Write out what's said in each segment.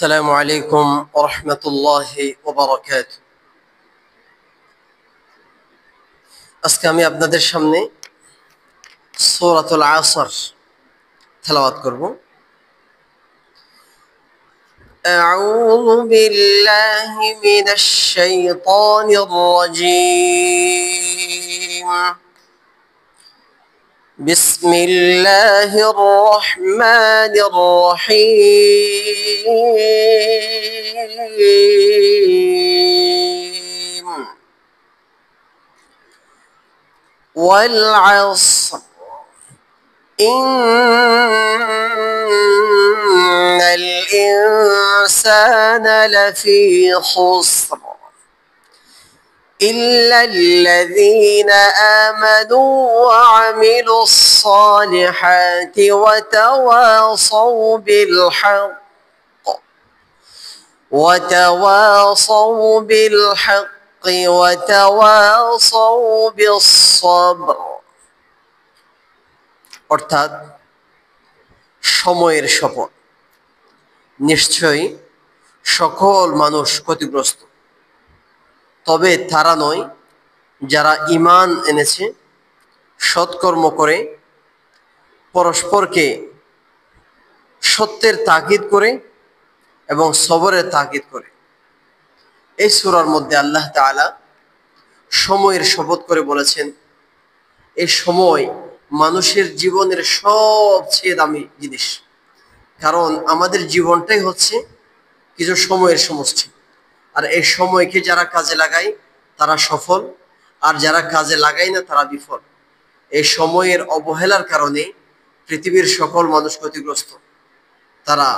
আসসালামু আলাইকুম ওয়া রাহমাতুল্লাহি ওয়া বারাকাতুহু। আজকে আমি আপনাদের সামনে সূরাতুল আসর তেলাওয়াত করব। আউযু বিল্লাহি মিনাশ শাইতানির রাজীম। বিসমিল্লাহির রহমানির রহিম। والعصر إن الإنسان لفي خسر إلا الذين آمنوا وعملوا الصالحات وتواصوا بالحق وتواصوا بالصبر। অর্থাৎ সময়ের শপথ, নিশ্চয়ই সকল মানুষ ক্ষতিগ্রস্ত, তবে তারা নয় যারা ঈমান এনেছে, সৎকর্ম করে, পরস্পরকে সত্যের তাকিদ করে এবং সবরের তাকিদ করে। এই সূরার মধ্যে আল্লাহ তাআলা সময়ের শপথ করে বলেছেন, এই সময় মানুষের জীবনের সবচেয়ে দামি জিনিস। কারণ আমাদের জীবনটাই হচ্ছে কিছু সময়ের সমষ্টি, আর এই সময়কে যারা কাজে লাগায় তারা সফল, আর যারা কাজে লাগায় না তারা বিফল। এই সময়ের অবহেলার কারণে পৃথিবীর সকল মানুষ ক্ষতিগ্রস্ত। তারা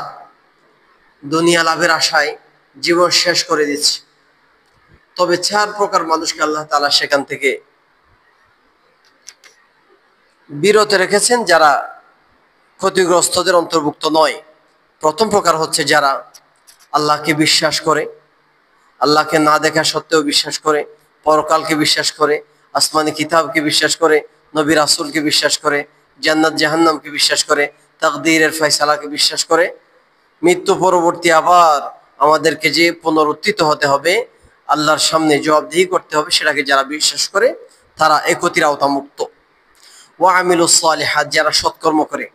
দুনিয়া লাভের আশায় জীবন শেষ করে দিচ্ছে। তবে 4 প্রকার মানুষকে আল্লাহ তাআলা সেখান থেকে বিরত রেখেছেন, যারা ক্ষতিগ্রস্তদের অন্তর্ভুক্ত নয়। প্রথম প্রকার হচ্ছে যারা আল্লাহকে বিশ্বাস করে, আল্লাহকে না দেখা সত্ত্বেও বিশ্বাস করে, পরকালকে বিশ্বাস করে, আসমানি কিতাবকে বিশ্বাস করে, নবী রাসূলকে বিশ্বাস করে, জান্নাত জাহান্নামকে বিশ্বাস করে, তাকদীরের ফয়সালাকে বিশ্বাস করে, মৃত্যু পরবর্তী আবার আমাদেরকে যে পুনরুত্থিত হতে হবে, আল্লাহর সামনে জবাবদিহি করতে হবে, সেটাকে যারা বিশ্বাস করে তারা এই ক্ষতির আওতামুক্ত। ওয়া আমিলুস সালিহাত, যারা সৎকর্ম করে।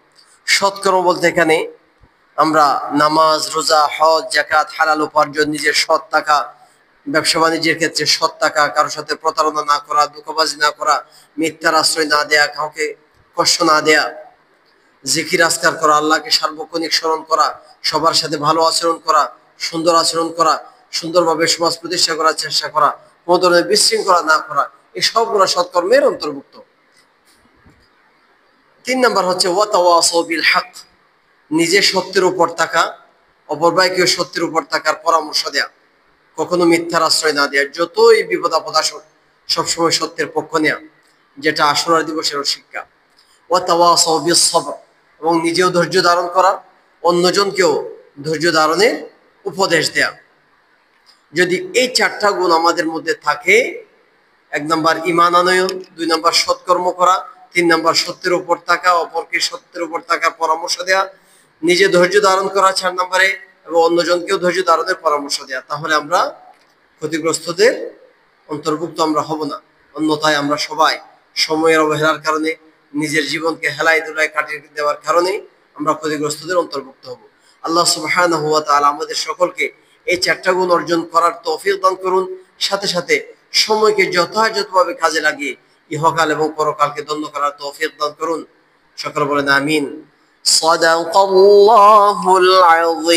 সৎকর্ম বলতে এখানে আমরা নামাজ, রোজা, হজ, যাকাত, হালাল উপার্জন, নিজের সৎ টাকা, ব্যবসা বাণিজ্যের ক্ষেত্রে সৎ টাকা, কারোর সাথে প্রতারণা না করা, ধোঁকাবাজি না করা, মিথ্যার আশ্রয় না দেয়া, কাউকে কষ্ট না দেয়া, জিকির আজকার করা, আল্লাহকে সার্বক্ষণিক স্মরণ করা, সবার সাথে ভালো আচরণ করা, সুন্দর আচরণ করা, সুন্দরভাবে সমাজ প্রতিষ্ঠা করার চেষ্টা করা, কোনো ধরনের বিশৃঙ্খলা না করা, এই সবগুলো সৎকর্মের অন্তর্ভুক্ত। 3 নাম্বার হচ্ছে ওয়াতাওয়াসাউ বিল হক, নিজে সত্যের উপর থাকা, অপর ভাইকেও সত্যের উপর থাকার পরামর্শ দেয়া, কখনো মিথ্যার আশ্রয় না দেয়া, যতই বিপদ আপদ আসুক সবসময় সত্যের পক্ষ নেয়া, যেটা আশুরা দিবসের শিক্ষা। ওয়াতাওয়াসাউ বিস সবর, এবং নিজেও ধৈর্য ধারণ করা, অন্যজনকেও ধৈর্য ধারণের উপদেশ দেয়া। যদি এই 4টা গুণ আমাদের মধ্যে থাকে, 1 নাম্বার ঈমান আনয়ন, 2 নাম্বার সৎকর্ম করা, 3 নাম্বার সত্যের উপর থাকা, অপরকে সত্যের উপর থাকার পরামর্শ দেয়া, নিজে ধৈর্য ধারণ করা 4 নম্বরে, এবং অন্যজনকেও ধৈর্য ধারণের পরামর্শ দেয়া, তাহলে আমরা ক্ষতিগ্রস্তদের অন্তর্ভুক্ত আমরা হব না। অন্যথায় আমরা সবাই সময়ের অবহেলার কারণে, নিজের জীবনকে হেলায় দুলায় কাটিয়ে দেওয়ার কারণে আমরা ক্ষতিগ্রস্তদের অন্তর্ভুক্ত হব। আল্লাহ সুবহানাহু ওয়া তাআলা আমাদের সকলকে এই 4টা গুণ অর্জন করার তৌফিক দান করুন। সাথে সাথে সময়কে যথাযথভাবে কাজে লাগিয়ে ইহকাল এবং পরকালকে ধন্য করার তৌফিক দান করুন। সকলে বলেন আমিন। সাদাকাল্লাহুল আযীম।